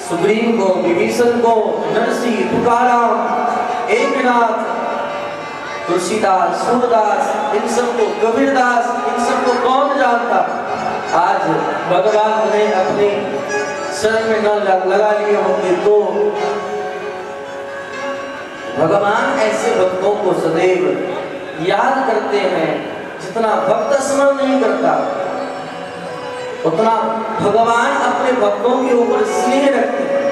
सुग्रीव को, विभीषण को, नरसिंह, तुकाराम, एकनाथ, तुलसीदास, सूरदास, इन सबको, कबीरदास, इन सबको कौन जानता। आज भगवान ने अपने शरण में न लगा लिए होंगे तो भगवान ऐसे भक्तों को सदैव याद करते हैं। जितना भक्त स्मरण नहीं करता उतना भगवान अपने भक्तों के ऊपर स्नेह रखते हैं।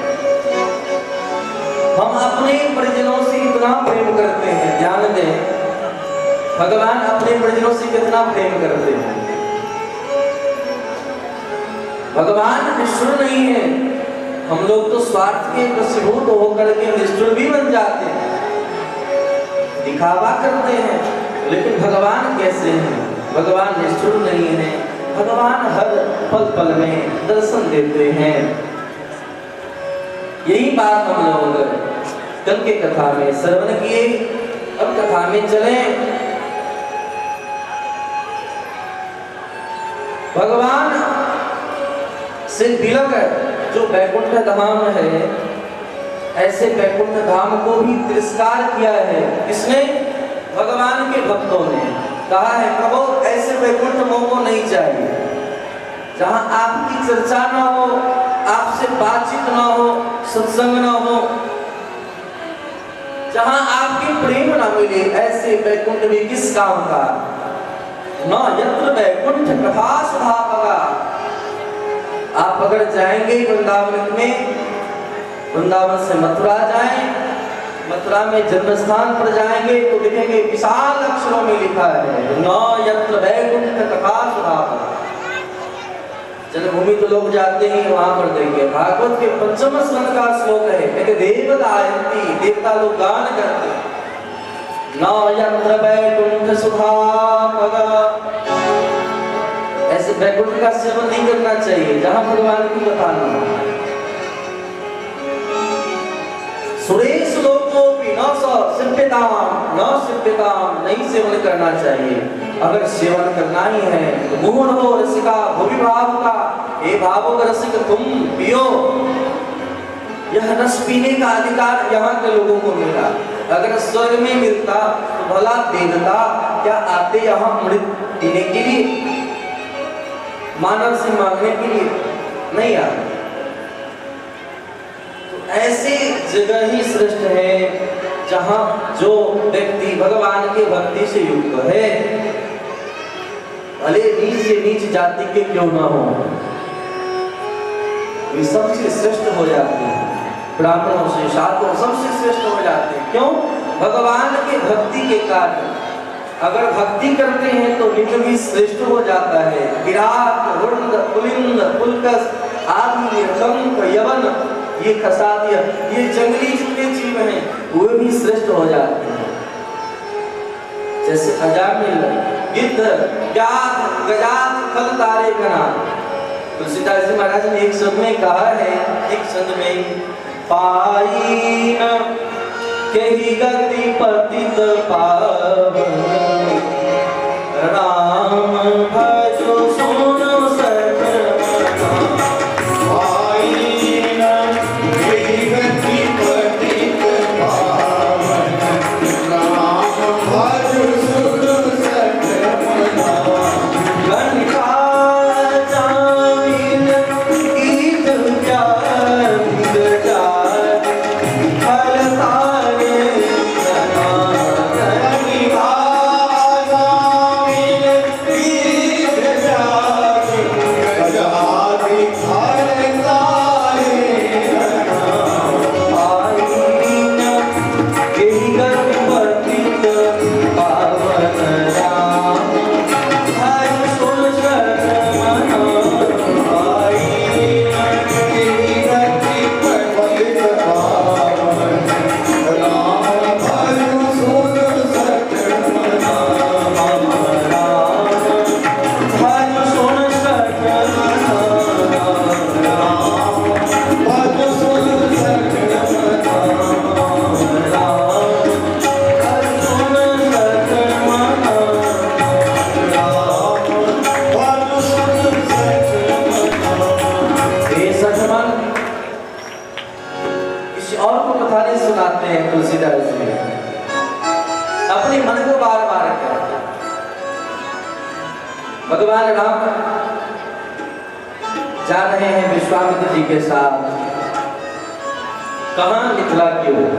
हम अपने परिजनों से इतना प्रेम करते हैं, ध्यान दें, भगवान अपने परिजनों से कितना प्रेम करते हैं। भगवान निष्ठुर नहीं है। हम लोग तो स्वार्थ के वशीभूत होकर के निष्ठुर भी बन जाते हैं, दिखावा करते हैं, लेकिन भगवान कैसे हैं? भगवान निष्ठुर नहीं है। भगवान हर पल पल में दर्शन देते हैं। यही बात हम लोग कल के कथा में श्रवण किए। अब कथा में चलें। भगवान से तिलक जो वैकुंठ धाम है, ऐसे वैकुंठ धाम को भी तिरस्कार किया है। किसने? भगवान के भक्तों ने कहा है, प्रभु ऐसे वैकुंठ मोको नहीं चाहिए, जहां आपकी चर्चा ना हो, आपसे बातचीत ना हो, सत्संग ना हो, जहां आपकी प्रेम ना मिले, ऐसे वैकुंठ भी किस काम का। न यत्र वैकुंठ कथा सुधापगा। आप अगर जाएंगे वृंदावन में, वृंदावन से मथुरा जाएं, मथुरा में जन्म स्थान पर जाएंगे तो देखेंगे विशाल अक्षरों में लिखा है न यत्र वैकुंठ कथा सुधापगा। जन्मभूमि तो लोग जाते हैं, वहां पर देंगे भागवत के 5वें स्कंद का श्लोक है, कहते देवदायंती, देवता लोग गान करते हैं न यत्र वैकुंठ सुधापगा। ऐसे वैकुंठ का सेवन नहीं करना चाहिए जहां भगवान की कथा न हो। सुरेश लोगों की न सिद्धताम नहीं सेवन करना चाहिए। अगर सेवन करना ही है तो मोहन हो रसिका भूमि भाव का, हे भावुक रसिक तुम पियो। यह रस पीने का अधिकार यहाँ के लोगों को मिला। अगर स्वर्ग में मिलता तो भला देवता क्या आते यहाँ अमृत पीने के लिए, मानव से मांगने के लिए? नहीं आते। तो ऐसी जगह ही श्रेष्ठ है जहां जो व्यक्ति भगवान के भक्ति से युक्त है, भले नीच से नीच जाति के क्यों ना हो, वे सबसे श्रेष्ठ हो जाते हैं। ब्राह्मणों से शाक्यों सबसे श्रेष्ठ हो जाते हैं। क्यों? भगवान के भक्ति के कारण। अगर भक्ति करते हैं तो लिंग भी श्रेष्ठ हो जाता है। विराट, रुंड, पुलिंद, पुलकस आदि, कंक, यवन, ये खसादिय, ये जंगली जितने जीव हैं वो भी श्रेष्ठ हो जाते हैं। जैसे अजामिल, गिद्ध, व्याध, गजात, फल तारे गना। तुलसीदास जी महाराज ने एक शब्द में कहा है, एक शब्द में, पाई न कही गति पतित पावन, राम भजो सुनो Yeah. जा रहे हैं विश्वामित्र जी के साथ। कहां? मिथिला की ओर।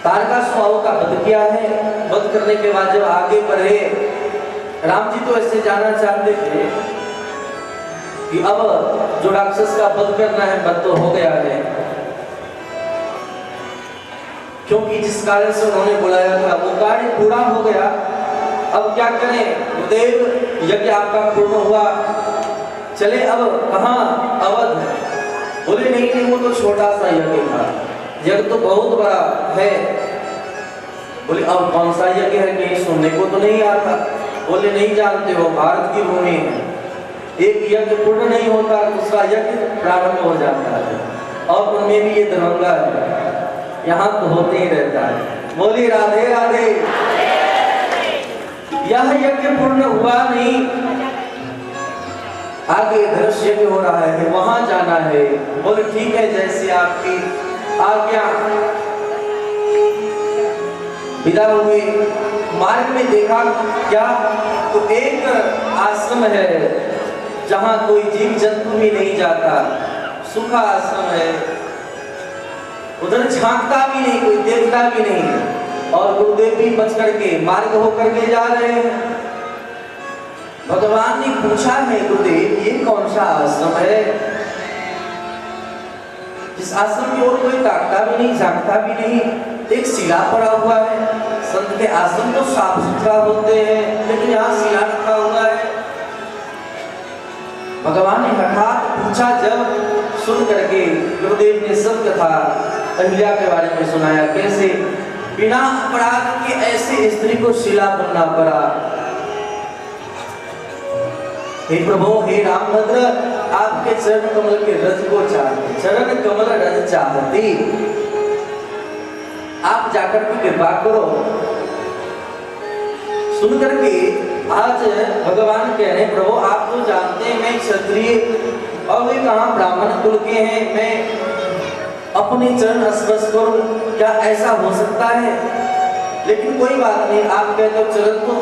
तारकासुर का वध किया है। वध करने के बाद जब आगे बढ़े, राम जी तो ऐसे जाना चाहते थे कि अब जो राक्षस का वध करना है वध तो हो गया है, क्योंकि जिस कार्य से उन्होंने बुलाया था वो कार्य पूरा हो गया। अब क्या करें गुरुदेव, यज्ञ आपका पूर्ण हुआ, चले अब कहां? अवध। बोले नहीं नहीं, वो तो छोटा सा यज्ञ था, यज्ञ तो बहुत बड़ा है। बोले अब कौन सा यज्ञ है, कहीं सुनने को तो नहीं आता। बोले नहीं जानते हो, भारत की भूमि है, एक यज्ञ पूर्ण नहीं होता, दूसरा यज्ञ प्रारंभ हो जाता है, और उनमें भी ये दरभंगा है, यहाँ तो होते ही रहता है। बोली राधे राधे। यह यज्ञ पूर्ण हुआ नहीं, आगे धनुष यज्ञ हो रहा है, वहां जाना है। बोले ठीक है, जैसे आपकी आज्ञा। विदा हुए। मार्ग में देखा क्या, तो एक आश्रम है जहां कोई जीव जंतु भी नहीं जाता, सूखा आश्रम है, उधर झांकता भी नहीं, कोई देखता भी नहीं, और गुरुदेव भी बच करके मार्ग होकर के जा रहे हैं। भगवान ने पूछा है गुरुदेव ये कौन सा आश्रम है, जिस आश्रम की ओर कोई ताकता भी नहीं, झांकता भी नहीं, एक शिला पड़ा हुआ है। संत के आश्रम तो साफ सुथरा होते हैं, लेकिन यहाँ शिला रखा हुआ है। भगवान ने हठात पूछा, जब सुन करके गुरुदेव ने सब कथा अहिल्या के बारे में सुनाया, कैसे बिना अपराध के ऐसे स्त्री को शिला बनना पड़ा। हे प्रभु, हे रामभद्र, आपके चरण कमल के रज को चाहते, चरण कमल रज चाहती, आप जाकर के कृपा करो। सुन करके आज भगवान कह रहे, प्रभु आप तो जानते हैं मैं क्षत्रिय और वे कहाँ ब्राह्मण कुल के हैं, मैं अपने चरण स्पर्श करूं, क्या ऐसा हो सकता है? लेकिन कोई बात नहीं, आप कहते हो चरण तो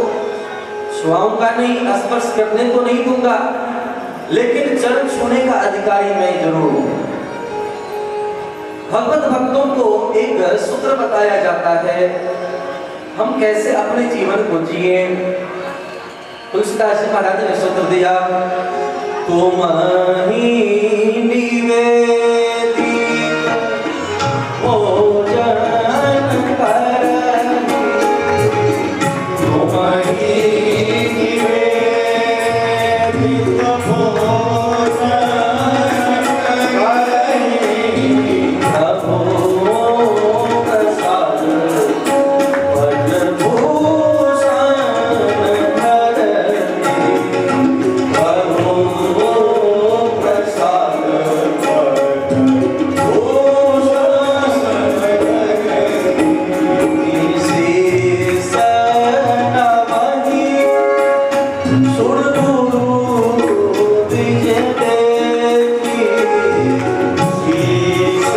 छुआऊंगा नहीं, स्पर्श करने को नहीं दूंगा, लेकिन चरण छूने का अधिकारी मैं जरूर हूं। भगवत भक्तों को एक सूत्र बताया जाता है, हम कैसे अपने जीवन को जिए। तुलसीदास जी महाराज ने सूत्र दिया, तुम ही निवेदी भोजन करनी, तुम ही निवेदी भोजन करनी, प्रभु प्रसाद भजन भूषण करनी, प्रभु प्रसाद भजन भूषण करनी, शेष नवहि सुरगुरु द्विज देखी, शेष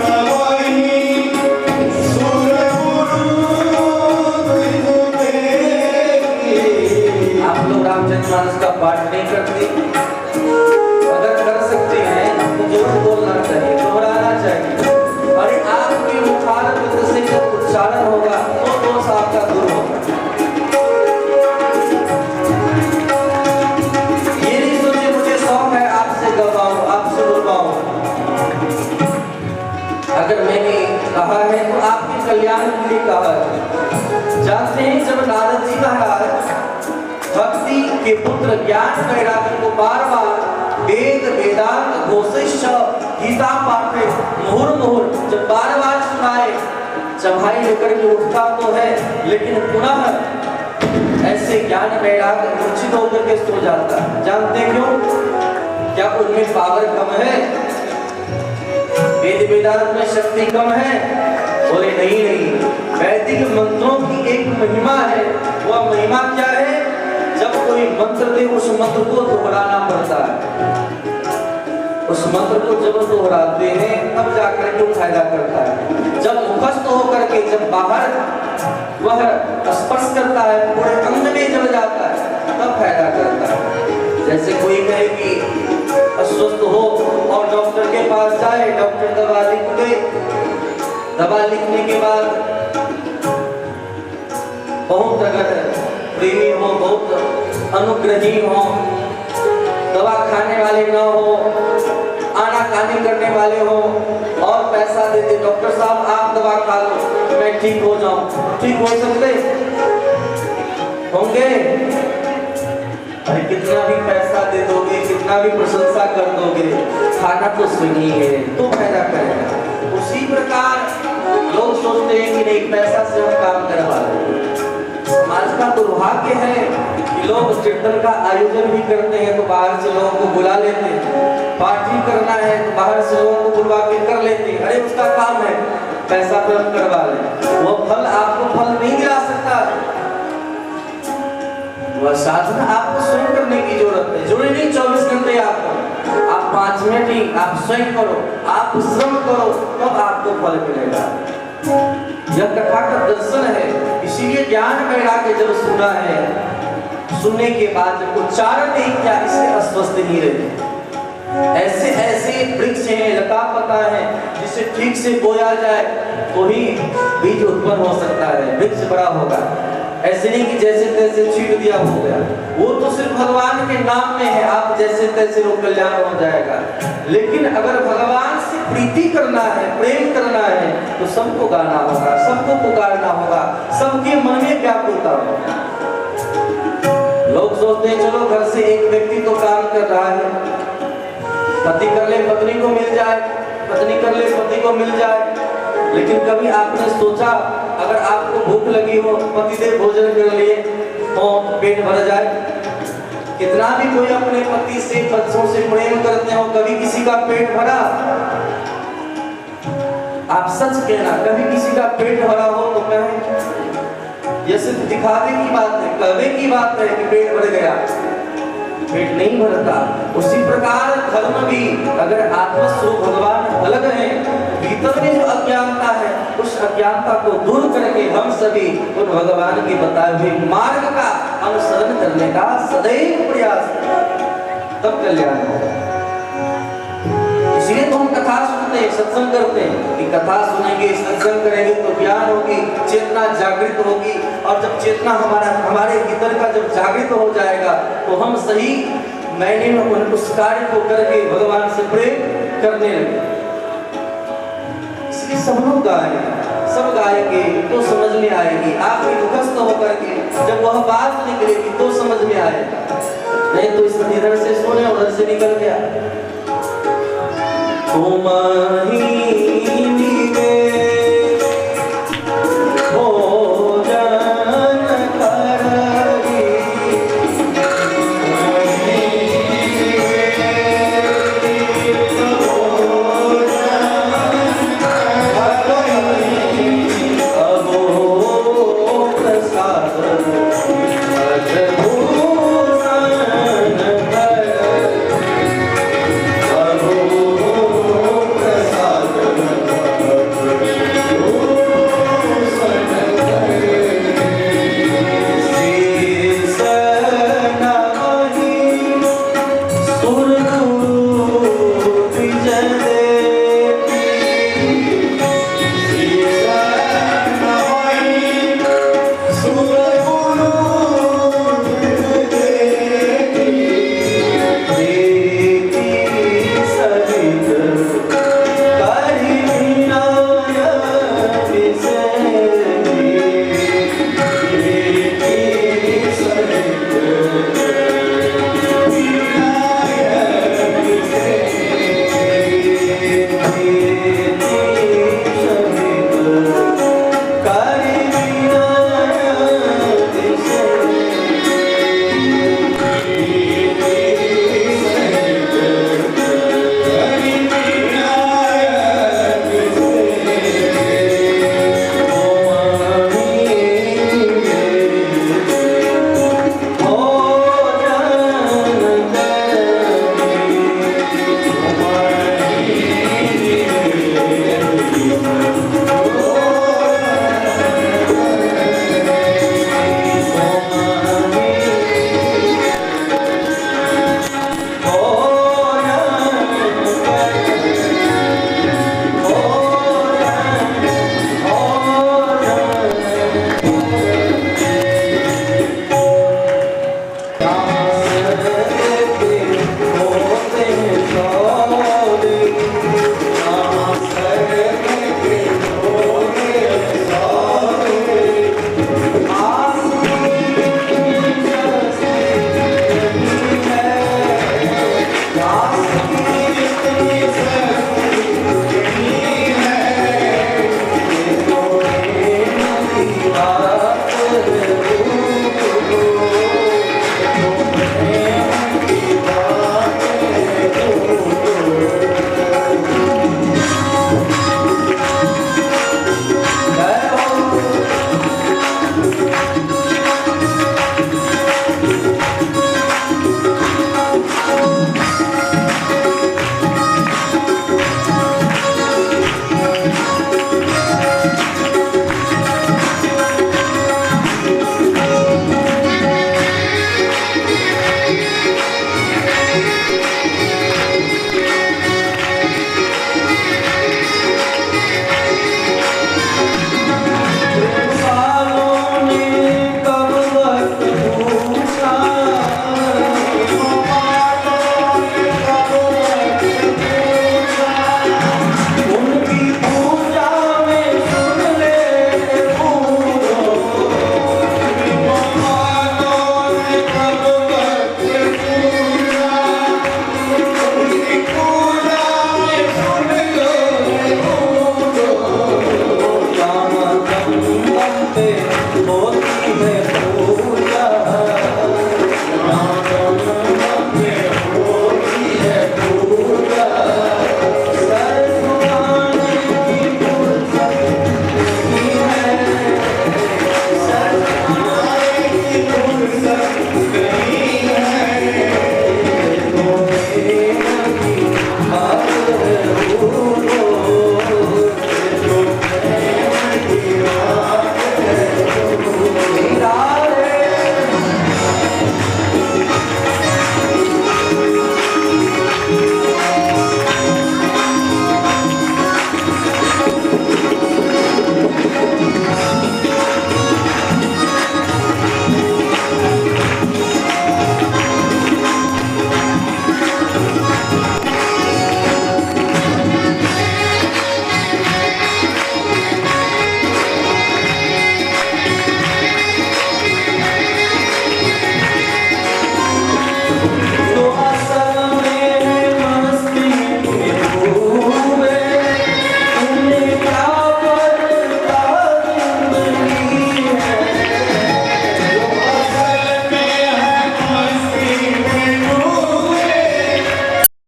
नवहि सुरगुरु द्विज देखी। आप लोग रामचरितमानस का पाठ नहीं करते, अगर कर सकते हैं तो जरूर बोलना चाहिए, दोहराना चाहिए। अरे आपके मुखार बिंद से जब उच्चारण होगा तो दोष आपका दूर होगा। ये नहीं सोचे मुझे शौक है आपसे गवाऊं, आपसे बोलवाऊं। अगर मैंने कहा है तो आपके कल्याण के लिए कहा है। जानते हैं जब नारद जी महाराज भक्ति के पुत्र ज्ञान वैराग्य को बार बार वेद वेदांत घोषिष्ठ गीता पाठ में मुहुर मुहुर जब बार बार सुनाए, चढ़ाई लेकर के उठता तो है, लेकिन पुनः ऐसे ज्ञान वैराग्य मूर्छित होकर के सो जाता है। जानते क्यों? क्या उनमें पावर कम है? वेद वेदांत में शक्ति कम है? बोले नहीं नहीं, वैदिक मंत्रों की एक महिमा है। वह महिमा क्या है? जब कोई मंत्र दे उस मंत्र को दोहराना पड़ता है। उस मंत्र को जब दोहराते हैं तब जाकर के फायदा करता है। जब मुखस्थ होकर के जब बाहर वह स्पर्श करता है, पूरे अंग में जल जाता है, तब फायदा करता है। जैसे कोई कहे कि अस्वस्थ हो और डॉक्टर के पास जाए, डॉक्टर दवा लिख दे, दवा लिखने के बाद बहुत अगर प्रेमी हो, बहुत अनुग्रही हो, दवा खाने वाले न हो, आनाकानी करने वाले हो और पैसा दे दे, डॉक्टर साहब आप दवा खा लो मैं ठीक हो जाऊं, ठीक हो सकते होंगे? अरे कितना भी पैसा दे दोगे, कितना भी प्रशंसा कर दोगे, खाना तो सुनी है तो फायदा करेगा। उसी प्रकार लोग सोचते हैं कि नहीं पैसा से हम काम करवा लें। समाज का दुर्भाग्य है कि लोग कीर्तन का आयोजन भी करते हैं तो बाहर से लोगों को बुला लेते हैं, पार्टी करना है तो बाहर से लोगों को बुलवा के कर लेते हैं। अरे उसका काम है पैसा पर हम करवा लें, वो फल आपको फल नहीं दिला सकता। वह साधना आपको स्वयं करने की जरूरत है। जरूरी नहीं 24 घंटे आप करो, आप 5 मिनट ही आप स्वयं करो, आप श्रम करो, तब आपको फल मिलेगा। यह कथा का दर्शन है, इसीलिए ज्ञान वैराग्य जब सुना है, सुनने के बाद जब उच्चारण नहीं किया, इससे अस्वस्थ नहीं रहे। ऐसे ऐसे वृक्ष हैं, लता पता है, जिसे ठीक से बोया जाए तो ही बीज उत्पन्न हो सकता है, वृक्ष बड़ा होगा। ऐसे नहीं कि जैसे तैसे छीट दिया हो गया, वो तो सिर्फ भगवान के नाम में है, आप जैसे तैसे वो कल्याण हो जाएगा। लेकिन अगर भगवान से प्रीति करना है, प्रेम करना है, तो सबको गाना होगा, सबको पुकारना होगा, सबके मन में व्याकुलता होगा। लोग सोचते हैं चलो घर से एक व्यक्ति तो काम कर रहा है, पति कर ले पत्नी को मिल जाए, पत्नी कर ले पति को मिल जाए। लेकिन कभी आपने सोचा अगर आपको भूख लगी हो, पतिदेव भोजन कर लिए तो पेट भर जाए? कितना भी कोई अपने पति से बच्चों से प्रेम करते हो, कभी किसी का पेट भरा? आप सच कहना, कभी किसी का पेट भरा हो तो कहें यह सिर्फ दिखावे की बात है, कहवे की बात है कि पेट भर गया, पेट नहीं भरता। उसी प्रकार धर्म भी, अगर आत्मस्वरूप भगवान अलग है, भीतर में जो अज्ञानता है, उस अज्ञानता को दूर करके हम सभी उन भगवान के बताए हुए मार्ग का अनुसरण करने का सदैव प्रयास करें, तब कल्याण होगा। इसलिए तो हम कथा सुनते हैं, सत्संग करते हैं कि कथा सुनेंगे, सत्संग करेंगे तो ज्ञान होगी, चेतना जागृत होगी। और जब चेतना हमारे भीतर का जब जागृत हो जाएगा तो हम सही मैंने में उस कार्य को करके भगवान से प्रेम करने लगे। इसलिए सब लोग गाएंगे, सब गाएंगे तो समझ में आएगी। आप भी दुखस्त होकर के जब वह बात निकलेगी तो समझ में आएगा, नहीं तो इस इधर से सुने उधर से निकल गया। तुम ही